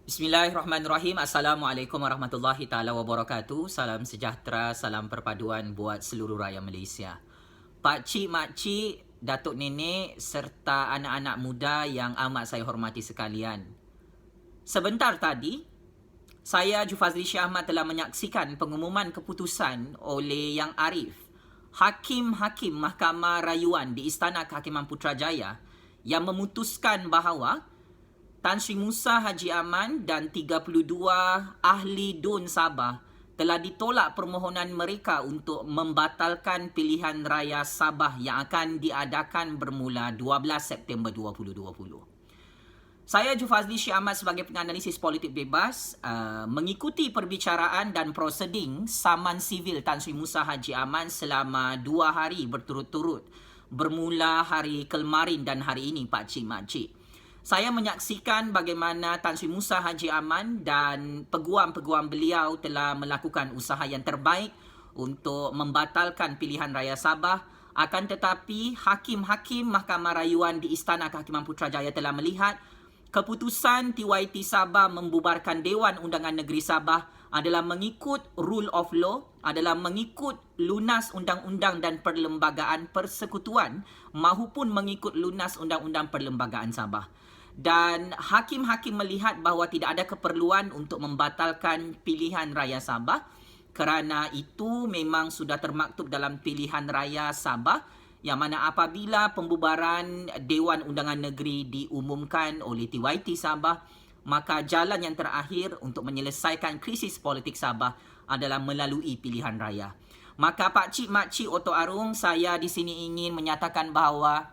Bismillahirrahmanirrahim. Assalamualaikum warahmatullahi taala wabarakatuh. Salam sejahtera, salam perpaduan buat seluruh rakyat Malaysia. Pak cik, mak cik, datuk nenek serta anak-anak muda yang amat saya hormati sekalian. Sebentar tadi, saya Jufazli Syah Ahmad telah menyaksikan pengumuman keputusan oleh Yang Arif, Hakim-Hakim Mahkamah Rayuan di Istana Kehakiman Putrajaya yang memutuskan bahawa Tan Sri Musa Haji Aman dan 32 ahli DUN Sabah telah ditolak permohonan mereka untuk membatalkan pilihan raya Sabah yang akan diadakan bermula 12 September 2020. Saya Jufazli Syah Ahmad sebagai penganalisis politik bebas mengikuti perbicaraan dan proseding saman sivil Tan Sri Musa Haji Aman selama 2 hari berturut-turut bermula hari kemarin dan hari ini Pak Cik Mak Cik. Saya menyaksikan bagaimana Tan Sri Musa Haji Aman dan peguam-peguam beliau telah melakukan usaha yang terbaik untuk membatalkan pilihan raya Sabah. Akan tetapi, hakim-hakim Mahkamah Rayuan di Istana Kehakiman Putrajaya telah melihat keputusan TYT Sabah membubarkan Dewan Undangan Negeri Sabah adalah mengikut rule of law, adalah mengikut lunas undang-undang dan perlembagaan persekutuan mahupun mengikut lunas undang-undang perlembagaan Sabah. Dan hakim-hakim melihat bahawa tidak ada keperluan untuk membatalkan pilihan raya Sabah kerana itu memang sudah termaktub dalam pilihan raya Sabah yang mana apabila pembubaran Dewan Undangan Negeri diumumkan oleh TYT Sabah, maka jalan yang terakhir untuk menyelesaikan krisis politik Sabah adalah melalui pilihan raya. Maka Pak Cik Mak Cik Oto Arung, saya di sini ingin menyatakan bahawa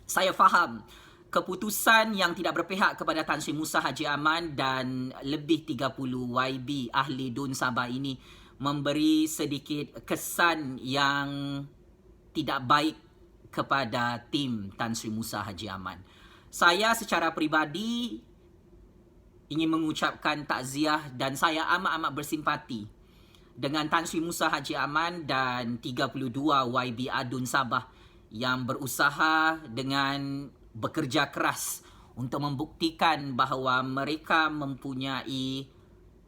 saya faham keputusan yang tidak berpihak kepada Tan Sri Musa Haji Aman dan lebih 30 YB ahli DUN Sabah ini memberi sedikit kesan yang tidak baik kepada tim Tan Sri Musa Haji Aman. Saya secara peribadi ingin mengucapkan takziah dan saya amat-amat bersimpati dengan Tan Sri Musa Haji Aman dan 32 YB Adun Sabah yang berusaha dengan bekerja keras untuk membuktikan bahawa mereka mempunyai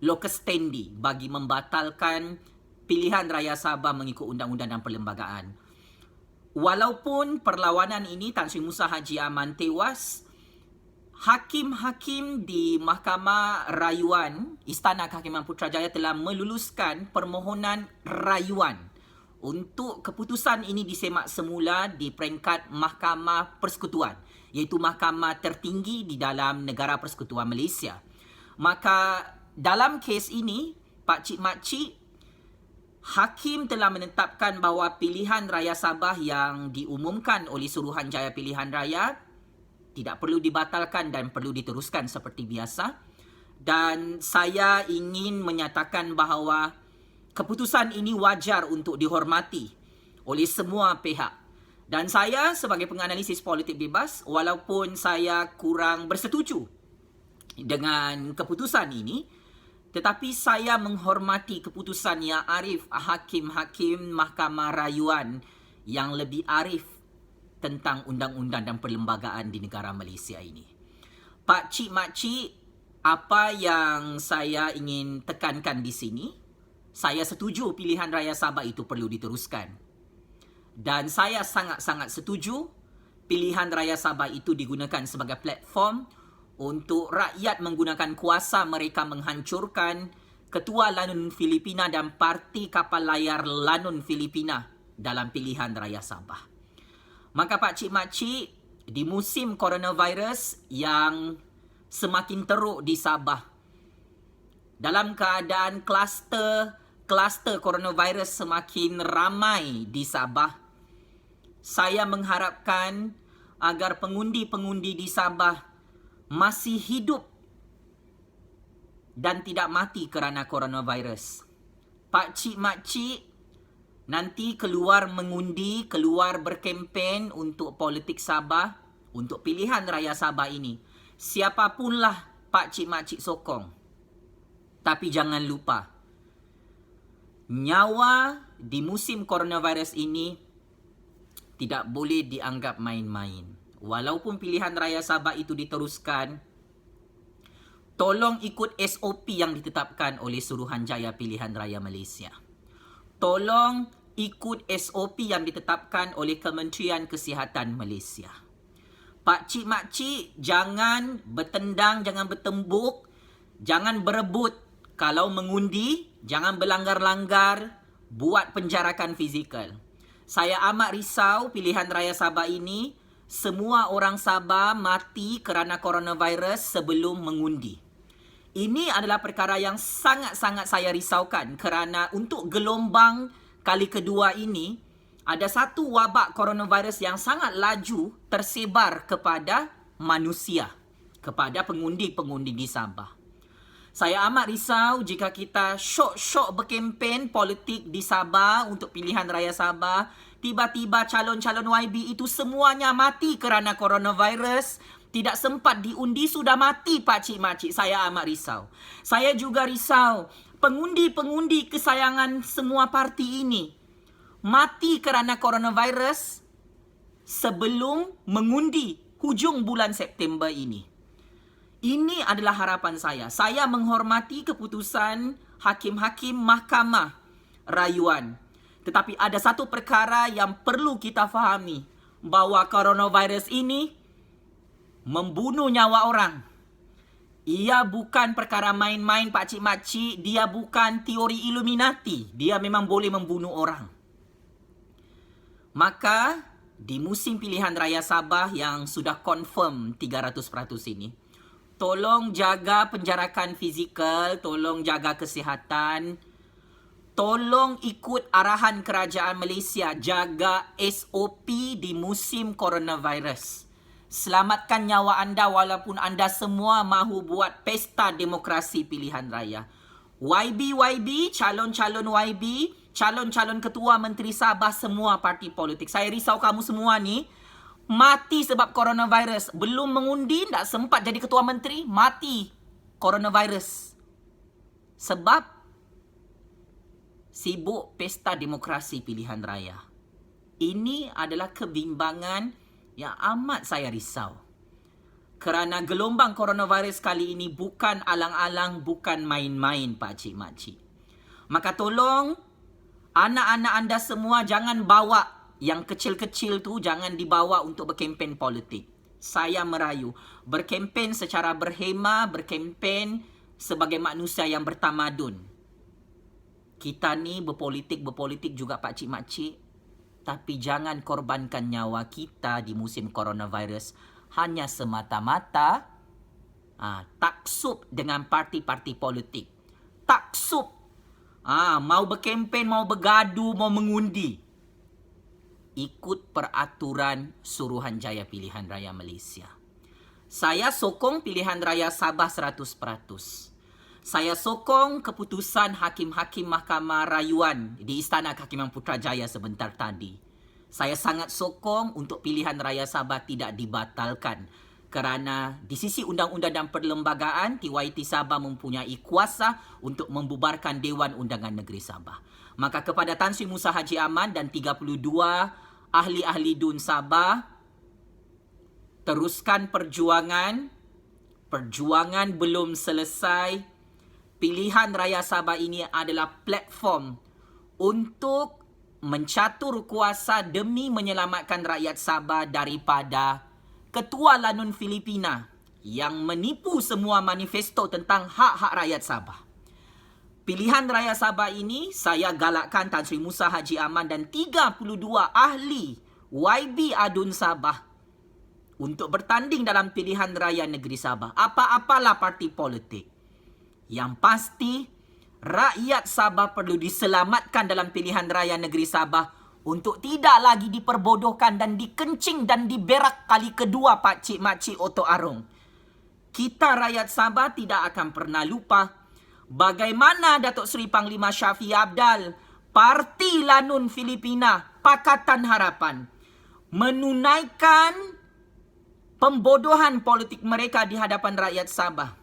locus standi bagi membatalkan pilihan raya Sabah mengikut undang-undang dan perlembagaan. Walaupun perlawanan ini Tan Sri Musa Haji Aman tewas, hakim-hakim di Mahkamah Rayuan Istana Kehakiman Putrajaya telah meluluskan permohonan rayuan untuk keputusan ini disemak semula di peringkat Mahkamah Persekutuan, iaitu mahkamah tertinggi di dalam negara Persekutuan Malaysia. Maka dalam kes ini, Pak Cik Mak Cik, hakim telah menetapkan bahawa pilihan raya Sabah yang diumumkan oleh Suruhanjaya Pilihan Raya tidak perlu dibatalkan dan perlu diteruskan seperti biasa. Dan saya ingin menyatakan bahawa keputusan ini wajar untuk dihormati oleh semua pihak. Dan saya sebagai penganalisis politik bebas, walaupun saya kurang bersetuju dengan keputusan ini, tetapi saya menghormati keputusan Yang Arif, hakim-hakim Mahkamah Rayuan yang lebih arif tentang undang-undang dan perlembagaan di negara Malaysia ini. Pak Cik Mak Cik, apa yang saya ingin tekankan di sini, saya setuju pilihan raya Sabah itu perlu diteruskan. Dan saya sangat-sangat setuju pilihan raya Sabah itu digunakan sebagai platform untuk rakyat menggunakan kuasa mereka menghancurkan Ketua Lanun Filipina dan Parti Kapal Layar Lanun Filipina dalam pilihan raya Sabah. Maka Pak Cik Mak Cik, di musim coronavirus yang semakin teruk di Sabah, dalam keadaan kluster coronavirus semakin ramai di Sabah, saya mengharapkan agar pengundi-pengundi di Sabah masih hidup dan tidak mati kerana coronavirus. Pak Cik Mak Cik nanti keluar mengundi, keluar berkempen untuk politik Sabah, untuk pilihan raya Sabah ini. Siapapunlah Pak Cik Mak Cik sokong. Tapi jangan lupa, nyawa di musim coronavirus ini tidak boleh dianggap main-main. Walaupun pilihan raya Sabah itu diteruskan, Tolong ikut SOP yang ditetapkan oleh Suruhanjaya Pilihan Raya Malaysia. Tolong ikut SOP yang ditetapkan oleh Kementerian Kesihatan Malaysia. Pak cik mak cik, jangan bertendang, jangan bertembuk, jangan berebut. Kalau mengundi, jangan berlanggar-langgar, buat penjarakan fizikal. Saya amat risau pilihan raya Sabah ini, semua orang Sabah mati kerana coronavirus sebelum mengundi. Ini adalah perkara yang sangat-sangat saya risaukan kerana untuk gelombang kali kedua ini, ada satu wabak coronavirus yang sangat laju tersebar kepada manusia, kepada pengundi-pengundi di Sabah. Saya amat risau jika kita syok-syok berkempen politik di Sabah untuk pilihan raya Sabah, tiba-tiba calon-calon YB itu semuanya mati kerana coronavirus. Tidak sempat diundi, sudah mati pak cik mak cik. Saya amat risau. Saya juga risau pengundi-pengundi kesayangan semua parti ini mati kerana coronavirus sebelum mengundi hujung bulan September ini. Ini adalah harapan saya. Saya menghormati keputusan hakim-hakim Mahkamah Rayuan. Tetapi ada satu perkara yang perlu kita fahami, bahawa coronavirus ini membunuh nyawa orang. Ia bukan perkara main-main pak cik mak cik. Dia bukan teori Illuminati. Dia memang boleh membunuh orang. Maka di musim pilihan raya Sabah yang sudah confirm 300% ini, tolong jaga penjarakan fizikal, tolong jaga kesihatan, tolong ikut arahan kerajaan Malaysia, jaga SOP di musim coronavirus. Selamatkan nyawa anda walaupun anda semua mahu buat pesta demokrasi pilihan raya. YB, calon-calon YB, calon-calon ketua menteri Sabah, semua parti politik. Saya risau kamu semua ni mati sebab coronavirus. Belum mengundi, tak sempat jadi ketua menteri, mati coronavirus. Sebab sibuk pesta demokrasi pilihan raya. Ini adalah kebimbangan yang amat saya risau. Kerana gelombang coronavirus kali ini bukan alang-alang, bukan main-main pak cik mak cik. Maka tolong anak-anak anda semua jangan bawa yang kecil-kecil tu, jangan dibawa untuk berkempen politik. Saya merayu, berkempen secara berhema, berkempen sebagai manusia yang bertamadun. Kita ni berpolitik juga pak cik mak cik. Tapi jangan korbankan nyawa kita di musim coronavirus hanya semata-mata taksub dengan parti-parti politik. Taksub. Mau berkempen, mau bergaduh, mau mengundi. Ikut peraturan Suruhanjaya Pilihan Raya Malaysia. Saya sokong pilihan raya Sabah 100%. Saya sokong keputusan hakim-hakim Mahkamah Rayuan di Istana Kehakiman Putrajaya sebentar tadi. Saya sangat sokong untuk pilihan raya Sabah tidak dibatalkan. Kerana di sisi undang-undang dan perlembagaan, TYT Sabah mempunyai kuasa untuk membubarkan Dewan Undangan Negeri Sabah. Maka kepada Tan Sri Musa Haji Aman dan 32 ahli-ahli DUN Sabah, teruskan perjuangan. Perjuangan belum selesai. Pilihan raya Sabah ini adalah platform untuk mencatur kuasa demi menyelamatkan rakyat Sabah daripada Ketua Lanun Filipina yang menipu semua manifesto tentang hak-hak rakyat Sabah. Pilihan raya Sabah ini saya galakkan Tan Sri Musa Haji Aman dan 32 ahli YB Adun Sabah untuk bertanding dalam pilihan raya negeri Sabah. Apa-apalah parti politik. Yang pasti, rakyat Sabah perlu diselamatkan dalam pilihan raya negeri Sabah untuk tidak lagi diperbodohkan dan dikencing dan diberak kali kedua pak cik mak cik Oto Arong. Kita rakyat Sabah tidak akan pernah lupa bagaimana Datuk Seri Panglima Shafie Apdal, Parti Lanun Filipina, Pakatan Harapan, menunaikan pembodohan politik mereka di hadapan rakyat Sabah.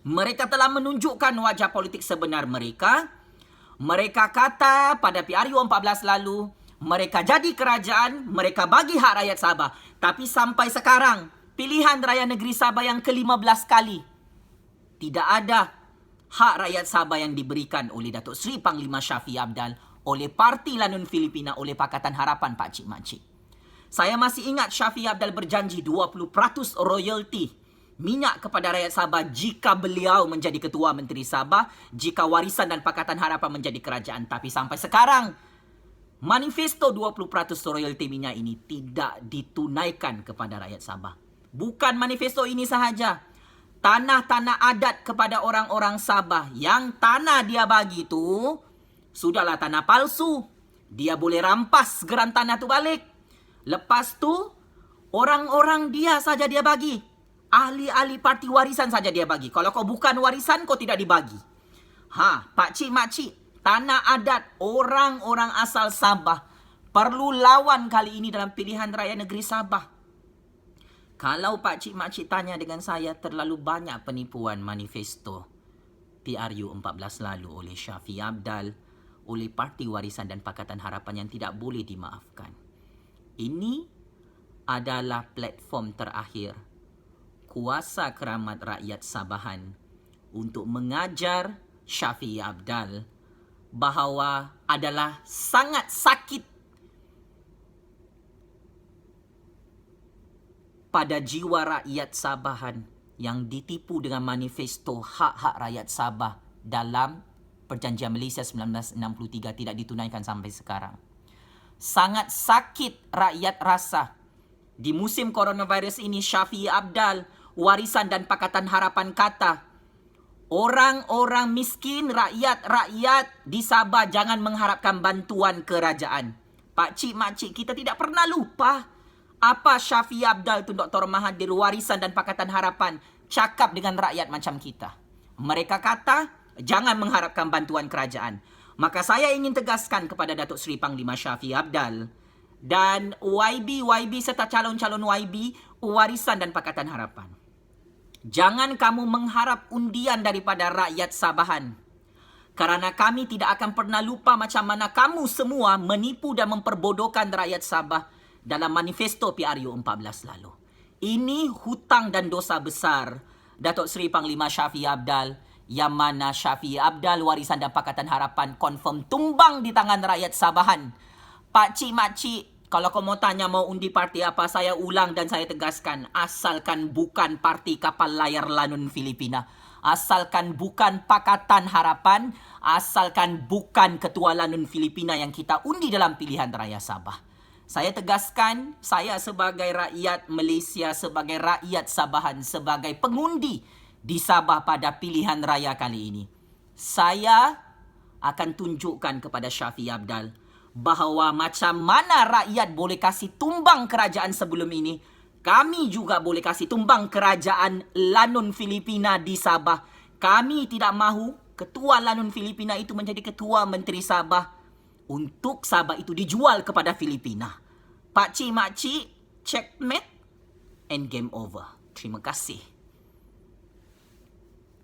Mereka telah menunjukkan wajah politik sebenar mereka. Mereka kata pada PRU 14 lalu, mereka jadi kerajaan, mereka bagi hak rakyat Sabah. Tapi sampai sekarang, pilihan raya negeri Sabah yang ke-15 kali. Tidak ada hak rakyat Sabah yang diberikan oleh Datuk Seri Panglima Shafie Apdal, oleh Parti Lanun Filipina, oleh Pakatan Harapan Pak Cik Mak Cik. Saya masih ingat Shafie Apdal berjanji 20% royalty minyak kepada rakyat Sabah jika beliau menjadi Ketua Menteri Sabah, jika Warisan dan Pakatan Harapan menjadi kerajaan. Tapi sampai sekarang, manifesto 20% royalty minyak ini tidak ditunaikan kepada rakyat Sabah. Bukan manifesto ini sahaja. Tanah-tanah adat kepada orang-orang Sabah yang tanah dia bagi tu sudahlah tanah palsu. Dia boleh rampas geran tanah tu balik. Lepas tu orang-orang dia saja dia bagi. Ahli-ahli parti warisan saja dia bagi. Kalau kau bukan warisan, kau tidak dibagi. Pak Cik Mak Cik, tanah adat orang-orang asal Sabah perlu lawan kali ini dalam pilihan raya negeri Sabah. Kalau Pak Cik Mak Cik tanya dengan saya, terlalu banyak penipuan manifesto PRU 14 lalu oleh Shafie Apdal, oleh Parti Warisan dan Pakatan Harapan yang tidak boleh dimaafkan. Ini adalah platform terakhir kuasa keramat rakyat Sabahan untuk mengajar Shafie Apdal bahawa adalah sangat sakit pada jiwa rakyat Sabahan yang ditipu dengan manifesto hak-hak rakyat Sabah dalam Perjanjian Malaysia 1963 tidak ditunaikan sampai sekarang. Sangat sakit rakyat rasa. Di musim coronavirus ini, Shafie Apdal, Warisan dan Pakatan Harapan kata, orang-orang miskin, rakyat-rakyat di Sabah jangan mengharapkan bantuan kerajaan. Pak Cik Mak Cik, kita tidak pernah lupa apa Shafie Apdal tu Dr. Mahathir, Warisan dan Pakatan Harapan cakap dengan rakyat macam kita. Mereka kata, jangan mengharapkan bantuan kerajaan. Maka saya ingin tegaskan kepada Datuk Seri Panglima Shafie Apdal dan YB serta calon-calon YB, Warisan dan Pakatan Harapan. Jangan kamu mengharap undian daripada rakyat Sabahan. Kerana kami tidak akan pernah lupa macam mana kamu semua menipu dan memperbodohkan rakyat Sabah dalam manifesto PRU 14 lalu. Ini hutang dan dosa besar Datuk Seri Panglima Shafie Apdal, yang mana Shafie Apdal, Warisan dan Pakatan Harapan confirm tumbang di tangan rakyat Sabahan. Pak Cik Mak Cik, kalau kau mau tanya mau undi parti apa, saya ulang dan saya tegaskan, asalkan bukan parti kapal layar Lanun Filipina, asalkan bukan Pakatan Harapan, asalkan bukan Ketua Lanun Filipina yang kita undi dalam pilihan raya Sabah. Saya tegaskan, saya sebagai rakyat Malaysia, sebagai rakyat Sabahan, sebagai pengundi di Sabah pada pilihan raya kali ini, saya akan tunjukkan kepada Shafie Apdal bahawa macam mana rakyat boleh kasih tumbang kerajaan sebelum ini, kami juga boleh kasih tumbang kerajaan Lanun Filipina di Sabah. Kami tidak mahu Ketua Lanun Filipina itu menjadi Ketua Menteri Sabah untuk Sabah itu dijual kepada Filipina. Pak Cik Mak Cik, checkmate and game over. Terima kasih.